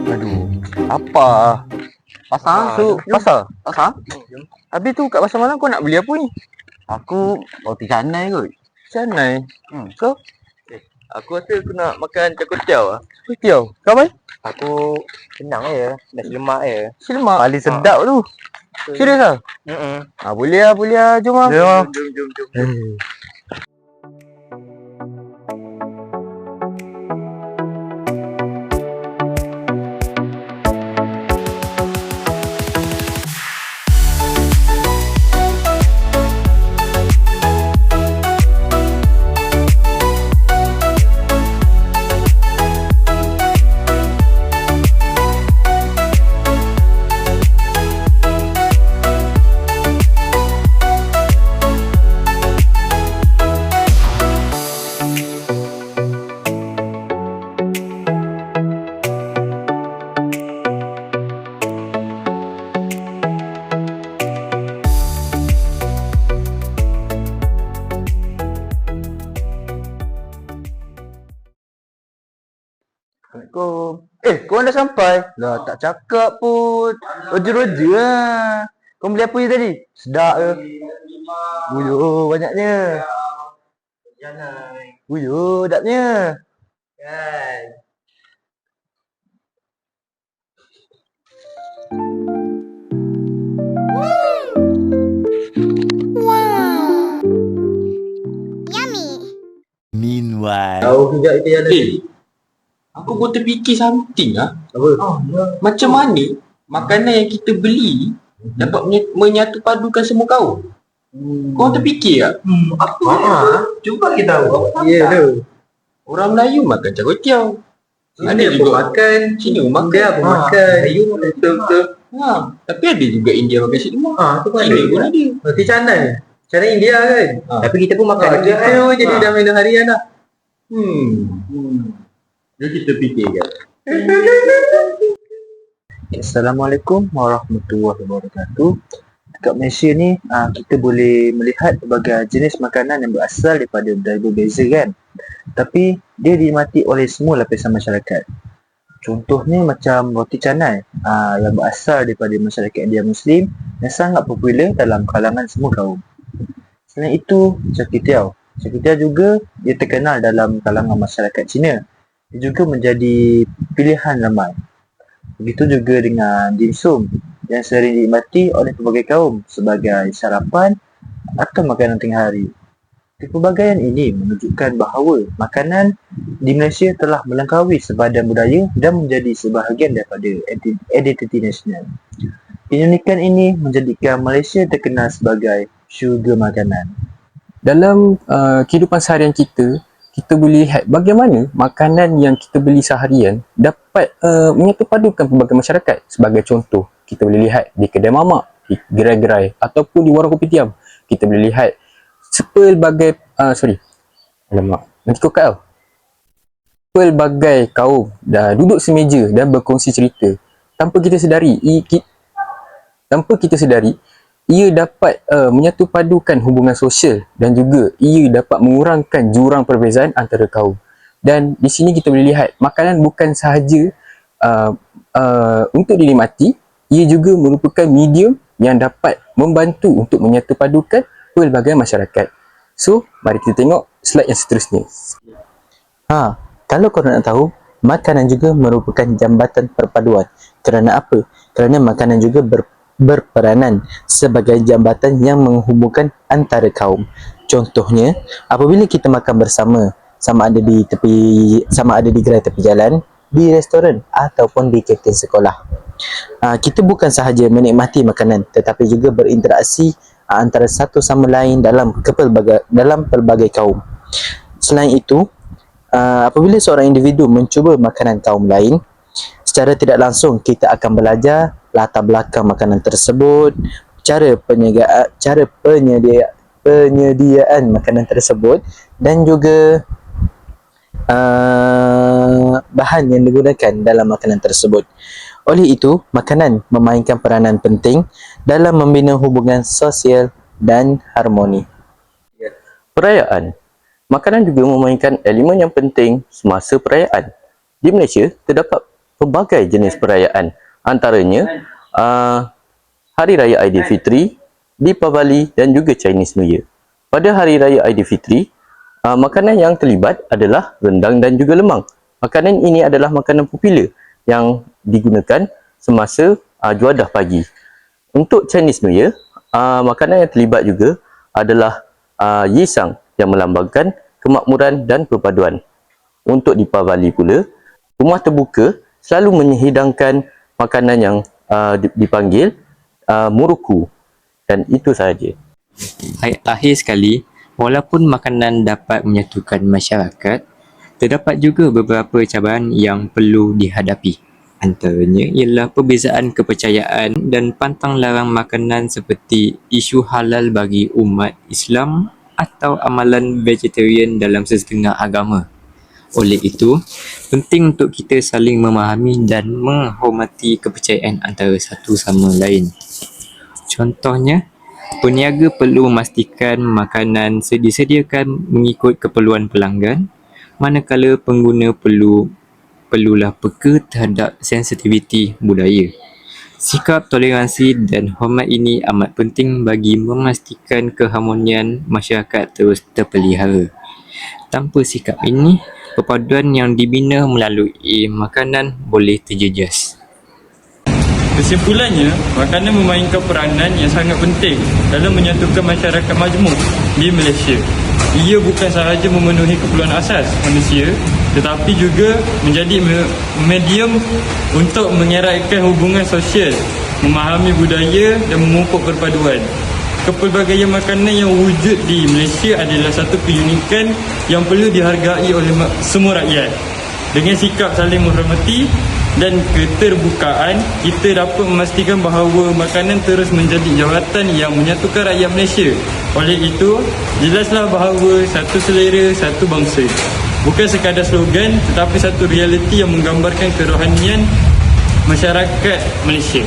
Aduh, apa? Pasar tu, pasar. Pasar? Habis tu kat pasar malam kau nak beli apa ni? Aku roti canai kot. Canai? So? Aku rasa aku nak makan char kway teow lah. Kway teow. Kau apa? Aku senang je, nasi lemak je. Nasi lemak. Paling sedap tu. Serius lah? Boleh lah. Jom lah. Jom. Assalamualaikum. Korang dah sampai? Lah, tak cakap pun. Roja-roja lah. Kau beli apa je tadi? Sedap ke? Buyur, banyaknya. Buyur, sedapnya. Kan. Meanwhile. Tahu kejap kita jalan. Aku pun terfikir something lah. Apa? Macam mana makanan yang kita beli dapat menyatu padukan semua kaum? Kau terfikir tak? Cuba kita tahu. Ya tu. Orang Melayu makan char kway teow. Ada juga makan. Cina pun makan. India pun makan. Melayu pun betul-betul. Tapi ada juga India makan nasi lemak. Tu pun Cina pun ada. ada. Roti canai. Canai India kan. Tapi kita pun makan. Kita pun jadi dah menu harian lah. Jadi kita fikirkan. Assalamualaikum warahmatullahi wabarakatuh. Dekat Malaysia ni, kita boleh melihat berbagai jenis makanan yang berasal daripada budaya berbeza kan. Tapi, dia dinikmati oleh semua lapisan masyarakat. Contohnya macam roti canai yang berasal daripada masyarakat India Muslim yang sangat popular dalam kalangan semua kaum. Selain itu, char kway teow. Char kway teow juga dia terkenal dalam kalangan masyarakat Cina. Dia juga menjadi pilihan ramai. Begitu juga dengan dimsum yang sering dinikmati oleh pelbagai kaum sebagai sarapan atau makanan tengah hari. Kepelbagaian ini menunjukkan bahawa makanan di Malaysia telah melengkaui sebahagian budaya dan menjadi sebahagian daripada identiti nasional. Keunikan ini menjadikan Malaysia terkenal sebagai syurga makanan. Dalam kehidupan seharian kita boleh lihat bagaimana makanan yang kita beli seharian dapat menyatu padukan pelbagai masyarakat. Sebagai contoh, kita boleh lihat di kedai mamak, di gerai-gerai ataupun di warung kopitiam. Kita boleh lihat pelbagai pelbagai kaum dah duduk semeja dan berkongsi cerita. Tanpa kita sedari, ia dapat menyatu padukan hubungan sosial dan juga ia dapat mengurangkan jurang perbezaan antara kaum. Dan di sini kita boleh lihat makanan bukan sahaja untuk dinikmati, ia juga merupakan medium yang dapat membantu untuk menyatu padukan pelbagai masyarakat. So, mari kita tengok slide yang seterusnya. Kalau korang nak tahu, makanan juga merupakan jambatan perpaduan. Kerana apa? Kerana makanan juga berperanan sebagai jambatan yang menghubungkan antara kaum. Contohnya, apabila kita makan bersama, sama ada di gerai tepi jalan, di restoran ataupun di kantin sekolah, kita bukan sahaja menikmati makanan tetapi juga berinteraksi antara satu sama lain dalam pelbagai kaum. Selain itu, apabila seorang individu mencuba makanan kaum lain, secara tidak langsung kita akan belajar latar belakang makanan tersebut, cara penyediaan makanan tersebut dan juga bahan yang digunakan dalam makanan tersebut. Oleh itu, makanan memainkan peranan penting dalam membina hubungan sosial dan harmoni. Perayaan. Makanan juga memainkan elemen yang penting semasa perayaan. di Malaysia terdapat pelbagai jenis perayaan, antaranya Hari Raya Aidilfitri, Deepavali dan juga Chinese New Year. Pada Hari Raya Aidilfitri, makanan yang terlibat adalah rendang dan juga lemang. Makanan ini adalah makanan popular yang digunakan semasa juadah pagi. Untuk Chinese New Year, makanan yang terlibat juga adalah yisang yang melambangkan kemakmuran dan perpaduan. Untuk Deepavali pula, rumah terbuka selalu menyhidangkan makanan yang dipanggil muruku, dan itu sahaja. Akhir sekali, walaupun makanan dapat menyatukan masyarakat, terdapat juga beberapa cabaran yang perlu dihadapi. Antaranya ialah perbezaan kepercayaan dan pantang larang makanan seperti isu halal bagi umat Islam atau amalan vegetarian dalam sesetengah agama. Oleh itu, penting untuk kita saling memahami dan menghormati kepercayaan antara satu sama lain. Contohnya, peniaga perlu memastikan makanan disediakan mengikut keperluan pelanggan, manakala pengguna perlulah peka terhadap sensitiviti budaya. Sikap toleransi dan hormat ini amat penting bagi memastikan keharmonian masyarakat terus terpelihara. Tanpa sikap ini, perpaduan yang dibina melalui makanan boleh terjejas. Kesimpulannya, makanan memainkan peranan yang sangat penting dalam menyatukan masyarakat majmuk di Malaysia. Ia bukan sahaja memenuhi keperluan asas manusia, tetapi juga menjadi medium untuk mengeratkan hubungan sosial, memahami budaya dan memupuk perpaduan. Kepelbagaian makanan yang wujud di Malaysia adalah satu keunikan yang perlu dihargai oleh semua rakyat. Dengan sikap saling menghormati dan keterbukaan, kita dapat memastikan bahawa makanan terus menjadi jawatan yang menyatukan rakyat Malaysia. Oleh itu, jelaslah bahawa satu selera, satu bangsa. Bukan sekadar slogan, tetapi satu realiti yang menggambarkan kerohanian masyarakat Malaysia.